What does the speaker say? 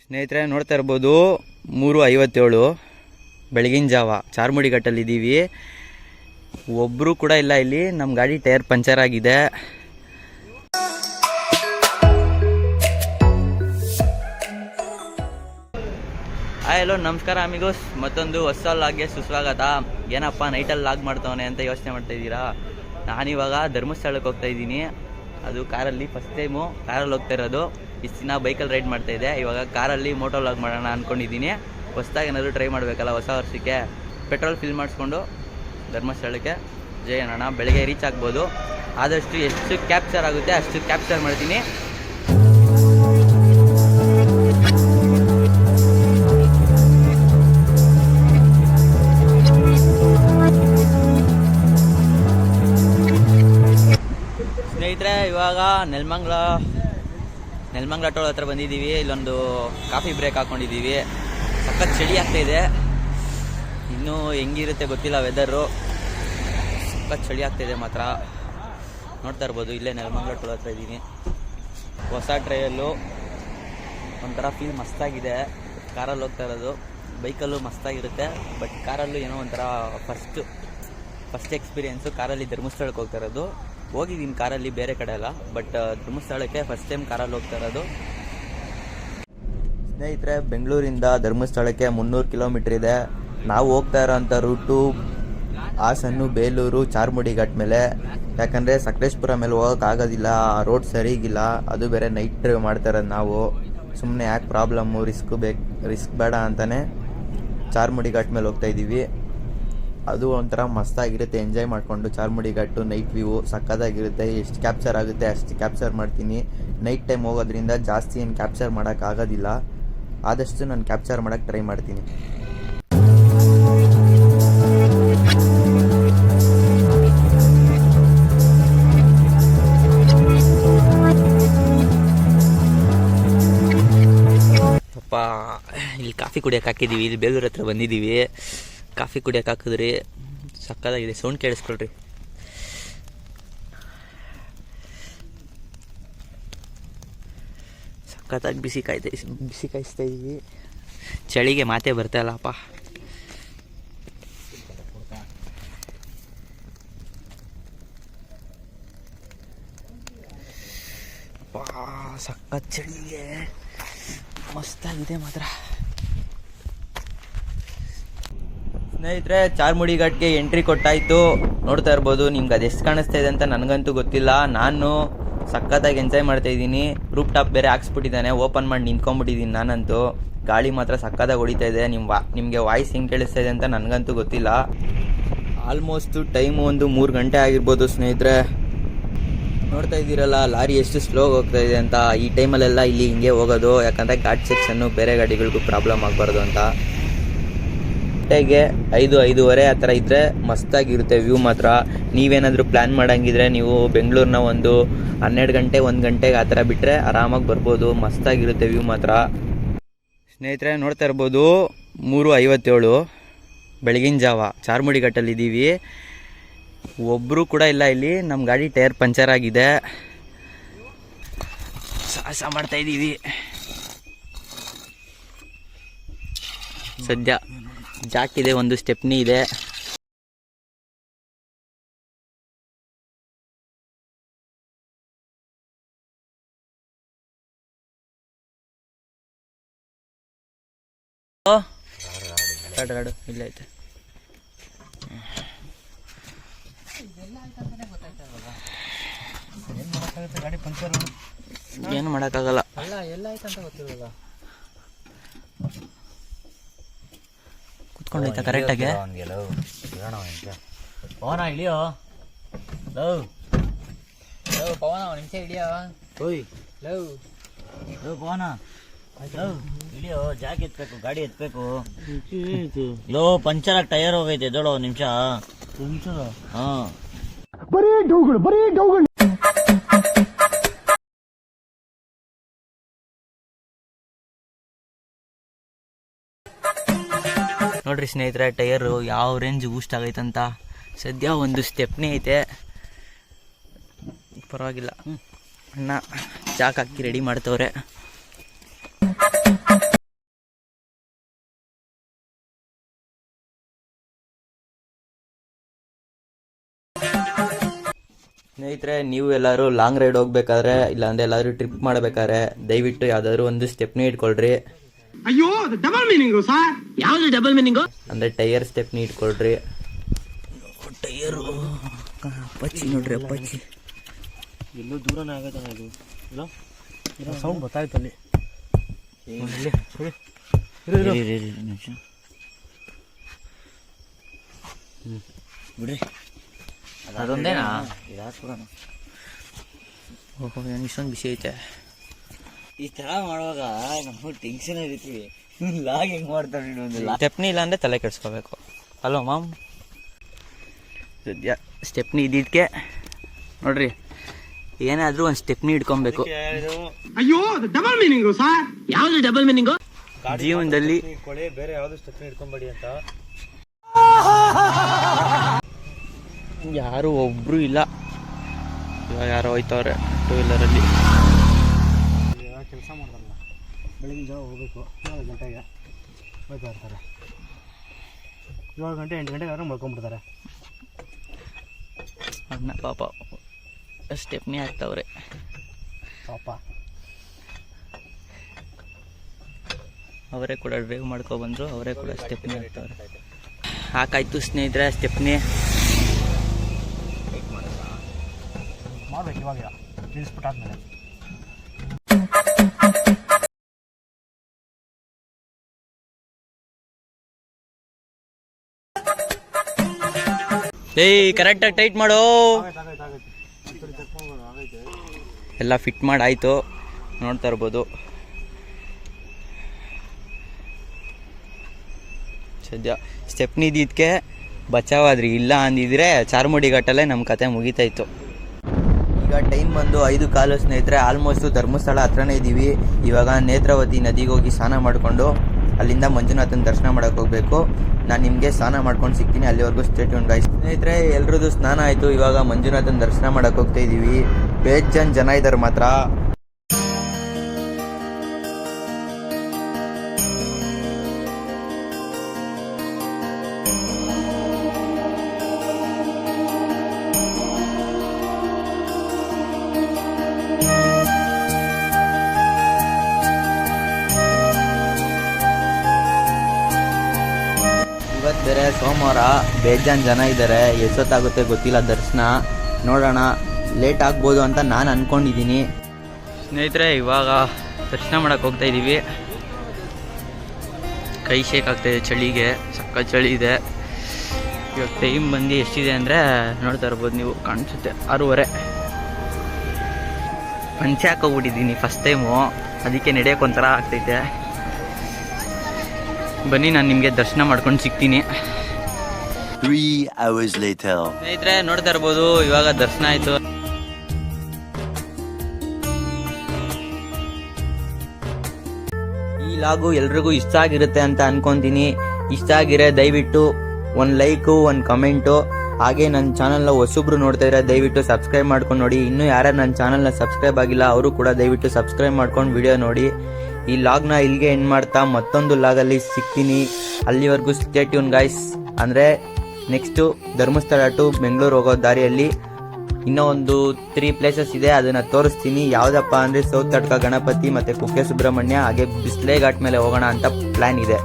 ಸ್ನೇಹಿತರೆ ನೋಡ್ತಾ ಇರ್ಬೋದು 3:57 ಬೆಳಗಿನ ಜಾವ ಚಾರ್ಮುಡಿ ಘಟ್ಟಲ್ಲಿದ್ದೀವಿ. ಒಬ್ಬರು ಕೂಡ ಇಲ್ಲ ಇಲ್ಲಿ. ನಮ್ಮ ಗಾಡಿ ಟೈರ್ ಪಂಚರ್ ಆಗಿದೆ. ಹಲೋ ನಮಸ್ಕಾರ ಅಮಿಗೋಸ್, ಮತ್ತೊಂದು ಹೊಸ ಲಾಗ್ಗೆ ಸುಸ್ವಾಗತ. ಏನಪ್ಪ ನೈಟಲ್ಲಿ ಲಾಗ್ ಮಾಡ್ತವನೆ ಅಂತ ಯೋಚನೆ ಮಾಡ್ತಾ ಇದ್ದೀರಾ? ನಾನಿವಾಗ ಧರ್ಮಸ್ಥಳಕ್ಕೆ ಹೋಗ್ತಾ ಇದ್ದೀನಿ. ಅದು ಕಾರಲ್ಲಿ ಫಸ್ಟ್ ಟೈಮು ಕಾರಲ್ಲಿ ಹೋಗ್ತಾ ಇರೋದು. ಇಷ್ಟು ದಿನ ಬೈಕಲ್ಲಿ ರೈಡ್ ಮಾಡ್ತಾ ಇದ್ದೆ. ಇವಾಗ ಕಾರಲ್ಲಿ ಮೋಟೋ ಲಾಗ್ ಮಾಡೋಣ ಅಂದ್ಕೊಂಡಿದ್ದೀನಿ. ಹೊಸದಾಗಿ ಏನಾದರೂ ಟ್ರೈ ಮಾಡಬೇಕಲ್ಲ ಹೊಸ ವರ್ಷಕ್ಕೆ. ಪೆಟ್ರೋಲ್ ಫಿಲ್ ಮಾಡಿಸ್ಕೊಂಡು ಧರ್ಮಸ್ಥಳಕ್ಕೆ ಜಯನಣ್ಣ ಬೆಳಗ್ಗೆ ರೀಚ್ ಆಗ್ಬೋದು. ಆದಷ್ಟು ಎಷ್ಟು ಕ್ಯಾಪ್ಚರ್ ಆಗುತ್ತೆ ಅಷ್ಟು ಕ್ಯಾಪ್ಚರ್ ಮಾಡ್ತೀನಿ. ಸ್ನೇಹಿತರೆ ಇವಾಗ ನೆಲಮಂಗಲ ಟೋಲ್ ಹತ್ರ ಬಂದಿದ್ದೀವಿ. ಇಲ್ಲೊಂದು ಕಾಫಿ ಬ್ರೇಕ್ ಹಾಕ್ಕೊಂಡಿದ್ದೀವಿ. ಸಖತ್ ಚಳಿ ಆಗ್ತಾಯಿದೆ. ಇನ್ನೂ ಹೆಂಗಿರುತ್ತೆ ಗೊತ್ತಿಲ್ಲ ವೆದರು. ಸಖತ್ ಚಳಿ ಆಗ್ತಾಯಿದೆ ಮಾತ್ರ. ನೋಡ್ತಾ ಇರ್ಬೋದು, ಇಲ್ಲೇ ನೆಲಮಂಗಲ ಟೋಲ್ ಹತ್ರ ಇದ್ದೀನಿ. ಹೊಸ ಟ್ರೈಯಲ್ಲು ಒಂಥರ ಫೀಲ್ ಮಸ್ತಾಗಿದೆ. ಕಾರಲ್ಲಿ ಹೋಗ್ತಾ ಇರೋದು. ಬೈಕಲ್ಲೂ ಮಸ್ತಾಗಿರುತ್ತೆ, ಬಟ್ ಕಾರಲ್ಲೂ ಏನೋ ಒಂಥರ ಫಸ್ಟ್ ಎಕ್ಸ್ಪೀರಿಯೆನ್ಸು. ಕಾರಲ್ಲಿ ಧರ್ಮಸ್ಥಳಕ್ಕೆ ಹೋಗ್ತಾ ಇರೋದು. ಹೋಗಿದ್ದೀನಿ ಕಾರಲ್ಲಿ ಬೇರೆ ಕಡೆ ಎಲ್ಲ, ಬಟ್ ಧರ್ಮಸ್ಥಳಕ್ಕೆ ಫಸ್ಟ್ ಟೈಮ್ ಕಾರಲ್ಲಿ ಹೋಗ್ತಾ ಇರೋದು. ಸ್ನೇಹಿತರೆ ಬೆಂಗಳೂರಿಂದ ಧರ್ಮಸ್ಥಳಕ್ಕೆ 300 ಕಿಲೋಮೀಟ್ರ್ ಇದೆ. ನಾವು ಹೋಗ್ತಾ ಇರೋಂಥ ರೂಟು ಹಾಸನ್ನು, ಬೇಲೂರು, ಚಾರ್ಮುಡಿ ಘಾಟ್ ಮೇಲೆ. ಯಾಕಂದರೆ ಸಕಲೇಶ್ಪುರ ಮೇಲೆ ಹೋಗೋಕ್ಕಾಗೋದಿಲ್ಲ, ರೋಡ್ ಸರಿಗಿಲ್ಲ. ಅದು ಬೇರೆ ನೈಟ್ ಡ್ರೈವ್ ಮಾಡ್ತಾ ಇರೋದು ನಾವು. ಸುಮ್ಮನೆ ಯಾಕೆ ಪ್ರಾಬ್ಲಮ್ಮು, ರಿಸ್ಕ್ ಬೇಡ ಅಂತಲೇ ಚಾರ್ಮುಡಿ ಘಾಟ್ ಮೇಲೆ ಹೋಗ್ತಾ ಇದ್ದೀವಿ. ಅದು ಒಂಥರ ಮಸ್ತಾಗಿರುತ್ತೆ. ಎಂಜಾಯ್ ಮಾಡಿಕೊಂಡು ಚಾರ್ಮುಡಿ ಘಾಟು ನೈಟ್ ವ್ಯೂ ಸಕ್ಕತ್ತಾಗಿರುತ್ತೆ. ಎಷ್ಟು ಕ್ಯಾಪ್ಚರ್ ಆಗುತ್ತೆ ಅಷ್ಟು ಕ್ಯಾಪ್ಚರ್ ಮಾಡ್ತೀನಿ. ನೈಟ್ ಟೈಮ್ ಹೋಗೋದ್ರಿಂದ ಜಾಸ್ತಿ ಏನು ಕ್ಯಾಪ್ಚರ್ ಮಾಡೋಕ್ಕಾಗೋದಿಲ್ಲ. ಆದಷ್ಟು ನಾನು ಕ್ಯಾಪ್ಚರ್ ಮಾಡೋಕ್ಕೆ ಟ್ರೈ ಮಾಡ್ತೀನಿ. ಅಪ್ಪ ಇಲ್ಲಿ ಕಾಫಿ ಕುಡಿಯೋಕೆ ಹಾಕಿದ್ದೀವಿ. ಇಲ್ಲಿ ಬೇಲೂರು ಹತ್ರ ಬಂದಿದ್ದೀವಿ. ಕಾಫಿ ಕುಡಿಯೋಕೆ ಹಾಕಿದ್ರಿ. ಸಕ್ಕತ್ತಾಗಿದೆ. ಸೌಂಡ್ ಕೇಳಿಸ್ಕೊಳ್ರಿ. ಸಕ್ಕತ್ತಾಗಿ ಬಿಸಿ ಕಾಯಿಸ್ತಾ ಇದ್ದೀವಿ. ಚಳಿಗೆ ಮಾತೇ ಬರ್ತಾ ಇಲ್ಲಪ್ಪ. ಸಕ್ಕತ್ ಚಳಿಗೆ ಮಸ್ತಾಗಿದೆ ಮಾತ್ರ. ಸ್ನೇಹಿತರೆ ಚಾರ್ಮುಡಿ ಘಾಟ್ಗೆ ಎಂಟ್ರಿ ಕೊಟ್ಟಾಯಿತು. ನೋಡ್ತಾ ಇರ್ಬೋದು. ನಿಮ್ಗೆ ಅದು ಎಷ್ಟು ಕಾಣಿಸ್ತಾ ಇದೆ ಅಂತ ನನಗಂತೂ ಗೊತ್ತಿಲ್ಲ. ನಾನು ಸಖತ್ತಾಗಿ ಎಂಜಾಯ್ ಮಾಡ್ತಾ ಇದ್ದೀನಿ. ರೂಪ್ ಟಾಪ್ ಬೇರೆ ಹಾಕ್ಸ್ಬಿಟ್ಟಿದ್ದಾನೆ. ಓಪನ್ ಮಾಡಿ ನಿಂತ್ಕೊಂಡ್ಬಿಟ್ಟಿದ್ದೀನಿ ನಾನಂತೂ. ಗಾಳಿ ಮಾತ್ರ ಸಖತ್ತಾಗಿ ಹೊಡಿತಾ ಇದೆ. ನಿಮಗೆ ವಾಯ್ಸ್ ಹೆಂಗೆ ಕೇಳಿಸ್ತಾ ಇದೆ ಅಂತ ನನಗಂತೂ ಗೊತ್ತಿಲ್ಲ. ಆಲ್ಮೋಸ್ಟು ಟೈಮು ಒಂದು 3 ಗಂಟೆ ಆಗಿರ್ಬೋದು ಸ್ನೇಹಿತರೆ. ನೋಡ್ತಾ ಇದ್ದೀರಲ್ಲ ಲಾರಿ ಎಷ್ಟು ಸ್ಲೋ ಹೋಗ್ತಾ ಇದೆ ಅಂತ. ಈ ಟೈಮಲ್ಲೆಲ್ಲ ಇಲ್ಲಿ ಹಿಂಗೆ ಹೋಗೋದು, ಯಾಕಂದರೆ ಘಾಟ್ ಸೆಕ್ಷನ್ನು ಬೇರೆ ಗಾಡಿಗಳಿಗೂ ಪ್ರಾಬ್ಲಮ್ ಆಗಬಾರ್ದು ಅಂತ. ಗಂಟೆಗೆ 5-5:30 ಆ ಥರ ಇದ್ದರೆ ಮಸ್ತಾಗಿರುತ್ತೆ ವ್ಯೂ ಮಾತ್ರ. ನೀವೇನಾದರೂ ಪ್ಲ್ಯಾನ್ ಮಾಡೋಂಗಿದ್ರೆ ನೀವು ಬೆಂಗಳೂರಿನ ಒಂದು 12 ಗಂಟೆ 1 ಗಂಟೆಗೆ ಆ ಥರ ಬಿಟ್ಟರೆ ಆರಾಮಾಗಿ ಬರ್ಬೋದು. ಮಸ್ತಾಗಿರುತ್ತೆ ವ್ಯೂ ಮಾತ್ರ. ಸ್ನೇಹಿತರೆ ನೋಡ್ತಾ ಇರ್ಬೋದು 3:57 ಬೆಳಗಿನ ಜಾವ ಚಾರ್ಮುಡಿ ಘಟ್ಟಲ್ಲಿದ್ದೀವಿ. ಒಬ್ಬರು ಕೂಡ ಇಲ್ಲ ಇಲ್ಲಿ. ನಮ್ಮ ಗಾಡಿ ಟೈರ್ ಪಂಚರ್ ಆಗಿದೆ. ಸಾಹಸ ಮಾಡ್ತಾಯಿದ್ದೀವಿ ಸದ್ಯ. ಜಾಕ್ ಇದೆ, ಒಂದು ಸ್ಟೆಪ್ನಿ ಇದೆ. ರಾಡು ಇಲ್ಲ ಐತೆ. ಏನು ಮಾಡೋಕ್ಕಾಗಲ್ಲ. ಕುತ್ಕೊಂಡೈತ ಕರೆಕ್ಟಾಗಿ. ಪವನ ಇಳಿಯೋ. ಪವನ ಒಂದು ನಿಮಿಷ ಇಳಿಯೋ. ಓಯ್ ಪವನ ಇಳಿಯೋ. ಜಾಕ್ ಎತ್ಬೇಕು, ಗಾಡಿ ಎತ್ಬೇಕು. ಲೋ ಪಂಚರ್ ಆಗಿ ಟೈರ್ ಹೋಗೈತೆ. ಎದ್ದೋಳು ಒಂದು ನಿಮಿಷ. ಹಾಂ ಬರೀ ಡೌಗಳು. ನೋಡ್ರಿ ಸ್ನೇಹಿತರೆ ಟೈರು ಯಾವ ರೇಂಜ್ ಬೂಸ್ಟ್ ಆಗೈತಂತ. ಸದ್ಯ ಒಂದು ಸ್ಟೆಪ್ನಿ ಐತೆ, ಪರವಾಗಿಲ್ಲ. ಅಣ್ಣ ಚಾಕ್ ಹಾಕಿ ರೆಡಿ ಮಾಡ್ತವ್ರೆ. ಸ್ನೇಹಿತರೆ, ನೀವು ಎಲ್ಲರೂ ಲಾಂಗ್ ರೈಡ್ ಹೋಗ್ಬೇಕಾದ್ರೆ ಇಲ್ಲಾಂದ್ರೆ ಎಲ್ಲಾದ್ರೂ ಟ್ರಿಪ್ ಮಾಡಬೇಕಾದ್ರೆ ದಯವಿಟ್ಟು ಯಾವ್ದಾದ್ರು ಒಂದು ಸ್ಟೆಪ್ನಿ ಇಟ್ಕೊಳ್ರಿ. ಅಯ್ಯೋ ಡಬಲ್ ಮೀನಿಂಗು ಸರ್. ಯಾವ್ದು ಡಬಲ್ ಮೀನಿಂಗು? ಅಂದ್ರೆ ಟೈರ್ ಸ್ಟೆಪ್ನಿ ಇಟ್ಕೊಳ್ರಿ. ಟೈರು ಅಪ್ಪಾಚಿ ನೋಡ್ರಿ, ಅಪ್ಪಾಚಿ ಎಲ್ಲೋ ದೂರನೇ ಆಗತ್ತ ಇದು. ಇಲ್ಲ ಸೌಂಡ್ ಗೊತ್ತಾಯ್ತು ಅಲ್ಲಿ. ಬಿಡ್ರಿ, ಅದೊಂದೇನಾ? ಓಹೋ, ಏನು ಇಷ್ಟೊಂದು ಬಿಸಿ ಐತೆ. ಈ ಥರ ಮಾಡುವಾಗ ನಾವು ಟೆನ್ಷನ್ ಇರ್ತೀವಿ. ಲಾಗ್ ಹೆಂಗೆ ಮಾಡ್ತಾರೆ ಒಂದು ಸ್ಟೆಪ್ನಿ ಇಲ್ಲ ಅಂದರೆ ತಲೆ ಕೆಡಿಸ್ಕೋಬೇಕು ಅಲ್ವ ಮಾಮ್? ಸದ್ಯ ಸ್ಟೆಪ್ನಿ ಇದ್ದಿದ್ದಕ್ಕೆ ನೋಡ್ರಿ, ಏನಾದರೂ ಒಂದು ಸ್ಟೆಪ್ನಿ ಇಟ್ಕೊಬೇಕು. ಅಯ್ಯೋ ಡಬಲ್ ಮೀನಿಂಗು ಸರ್. ಯಾವ್ದು ಡಬಲ್ ಮೀನಿಂಗು? ಜೀವನದಲ್ಲಿ ಕೊಳೆ ಬೇರೆ ಯಾವ್ದು ಸ್ಟೆಪ್ನಿ ಇಟ್ಕೊಂಬೇಡಿ ಅಂತ. ಯಾರು ಒಬ್ರು ಇಲ್ಲ. ಇವಾಗ ಯಾರೋ ಹೋಯ್ತವ್ರೆ ಟೂ ವೀಲರಲ್ಲಿ. ಕೆಲಸ ಮಾಡ್ತಾರಲ್ಲ, ಬೆಳಗಿನ ಜಾವ ಹೋಗ್ಬೇಕು, 7 ಗಂಟೆಗೆ ಹೋಗ್ತಾ ಇರ್ತಾರೆ. 7 ಗಂಟೆ 8 ಗಂಟೆಗೆ ಯಾರು ಮಲ್ಕೊಂಡ್ಬಿಡ್ತಾರೆ. ಅಣ್ಣ ಪಾಪ ಸ್ಟೆಪ್ನಿ ಹಾಕ್ತವ್ರೆ ಪಾಪ. ಅವರೇ ಕೂಡ ಡ್ರೈವ್ ಮಾಡ್ಕೊಬಂದರು, ಅವರೇ ಕೂಡ ಸ್ಟೆಪ್ನಿ ಹಾಕ್ತವ್ರೆ. ಹಾಕಾಯ್ತು ಸ್ನೇಹಿತರೆ ಸ್ಟೆಪ್ನಿ. ಮಾಡ್ಬೇಕು ಇವಾಗ ತಿಳಿಸ್ಬಿಟ್ಟಾದ್ಮೇಲೆ. ಏಯ್ ಕರೆಕ್ಟಾಗಿ ಟೈಟ್ ಮಾಡೋ. ಎಲ್ಲ ಫಿಟ್ ಮಾಡಿ ಆಯಿತು, ನೋಡ್ತಾ ಇರ್ಬೋದು. ಸದ್ಯ ಸ್ಟೆಪ್ನಿ ಇದ್ದಿದ್ದಕ್ಕೆ ಬಚಾವಾದ್ರಿ, ಇಲ್ಲ ಅಂದಿದ್ರೆ ಚಾರ್ಮುಡಿ ಘಾಟಲ್ಲೇ ನಮ್ಮ ಕತೆ ಮುಗಿತಾಯಿತ್ತು. ಈಗ ಟೈಮ್ ಬಂದು 5:15 ಸ್ನೇಹಿತರೆ. ಆಲ್ಮೋಸ್ಟು ಧರ್ಮಸ್ಥಳ ಹತ್ರನೇ ಇದ್ದೀವಿ. ಇವಾಗ ನೇತ್ರಾವತಿ ನದಿಗೆ ಹೋಗಿ ಸ್ನಾನ ಮಾಡಿಕೊಂಡು ಅಲ್ಲಿಂದ ಮಂಜುನಾಥನ ದರ್ಶನ ಮಾಡೋಕೆ ಹೋಗಬೇಕು. ನಾನು ನಿಮಗೆ ಸ್ನಾನ ಮಾಡ್ಕೊಂಡು ಸಿಗ್ತೀನಿ, ಅಲ್ಲಿವರೆಗೂ ಸ್ಟೇ ಟ್ಯೂನ್ ಗೈಸ್. ಸ್ನೇಹಿತರೆ, ಎಲ್ರದ್ದು ಸ್ನಾನ ಆಯಿತು. ಇವಾಗ ಮಂಜುನಾಥನ ದರ್ಶನ ಮಾಡೋಕೆ ಹೋಗ್ತಾ ಇದ್ದೀವಿ. ಬೇಜಾನ್ ಜನ ಇದ್ದಾರೆ ಮಾತ್ರ. ಇವತ್ತು ಬೇರೆ ಸೋಮವಾರ, ಬೇಜಾನ್ ಜನ ಇದ್ದಾರೆ. ಎಷ್ಟೊತ್ತಾಗುತ್ತೆ ಗೊತ್ತಿಲ್ಲ ದರ್ಶನ. ನೋಡೋಣ, ಲೇಟ್ ಆಗ್ಬೋದು ಅಂತ ನಾನು ಅಂದ್ಕೊಂಡಿದ್ದೀನಿ. ಸ್ನೇಹಿತರೆ, ಇವಾಗ ದರ್ಶನ ಮಾಡೋಕೆ ಹೋಗ್ತಾ ಇದ್ದೀವಿ. ಕೈ ಶೇಕ್ ಆಗ್ತಾಯಿದೆ ಚಳಿಗೆ, ಸಕ್ಕ ಚಳಿ ಇದೆ. ಇವಾಗ ಟೈಮ್ ಬಂದು ಎಷ್ಟಿದೆ ಅಂದರೆ ನೋಡ್ತಾ ಇರ್ಬೋದು ನೀವು, ಕಾಣಿಸುತ್ತೆ 6:30. ಪಂಚೆ ಹಾಕೋಗ್ಬಿಟ್ಟಿದ್ದೀನಿ ಫಸ್ಟ್ ಟೈಮು, ಅದಕ್ಕೆ ನಡೆಯೋಕ್ಕೊಂಥರ ಆಗ್ತೈತೆ. ಬನ್ನಿ, ನಾನು ನಿಮಗೆ ದರ್ಶನ ಮಾಡ್ಕೊಂಡು ಸಿಗ್ತೀನಿ. 3 hours later. ಸ್ನೇಹಿತರೆ, ನೋಡ್ತಾ ಇರ್ಬೋದು ಇವಾಗ ದರ್ಶನ ಆಯಿತು. ಈ ಲಾಗು ಎಲ್ರಿಗೂ ಇಷ್ಟ ಆಗಿರುತ್ತೆ ಅಂತ ಅನ್ಕೊಂತೀನಿ. ಇಷ್ಟ ಆಗಿರೋ ದಯವಿಟ್ಟು ಒಂದು ಲೈಕು, ಒಂದು ಕಮೆಂಟು. ಹಾಗೆ ನನ್ನ ಚಾನಲ್ನ ಹೊಸಬ್ರು ನೋಡ್ತಾ ಇದ್ರೆ ದಯವಿಟ್ಟು ಸಬ್ಸ್ಕ್ರೈಬ್ ಮಾಡ್ಕೊಂಡು ನೋಡಿ. ಇನ್ನೂ ಯಾರ್ಯಾರು ನನ್ನ ಚಾನಲ್ನ ಸಬ್ಸ್ಕ್ರೈಬ್ ಆಗಿಲ್ಲ ಅವರು ಕೂಡ ದಯವಿಟ್ಟು ಸಬ್ಸ್ಕ್ರೈಬ್ ಮಾಡ್ಕೊಂಡು ವಿಡಿಯೋ ನೋಡಿ. ಈ ಲಾಗ್ನ ಇಲ್ಲಿಗೆ ಎಂಡ್ ಮಾಡ್ತಾ ಮತ್ತೊಂದು ಲಾಗಲ್ಲಿ ಸಿಗ್ತೀನಿ. ಅಲ್ಲಿವರೆಗೂ ಸ್ಟೇ ಟ್ಯೂನ್ ಗೈಸ್. ಅಂದರೆ ನೆಕ್ಸ್ಟು ಧರ್ಮಸ್ಥಳ ಟು ಬೆಂಗಳೂರು ಹೋಗೋ ದಾರಿಯಲ್ಲಿ ಇನ್ನೂ ಒಂದು 3 ಪ್ಲೇಸಸ್ ಇದೆ, ಅದನ್ನು ತೋರಿಸ್ತೀನಿ. ಯಾವುದಪ್ಪ ಅಂದರೆ ಸೌತ್ ತಡ್ಕ ಗಣಪತಿ ಮತ್ತು ಕುಕ್ಕೆ ಸುಬ್ರಹ್ಮಣ್ಯ, ಹಾಗೆ ಬಿಸ್ಲೆ ಘಾಟ್ ಮೇಲೆ ಹೋಗೋಣ ಅಂತ ಪ್ಲ್ಯಾನ್ ಇದೆ.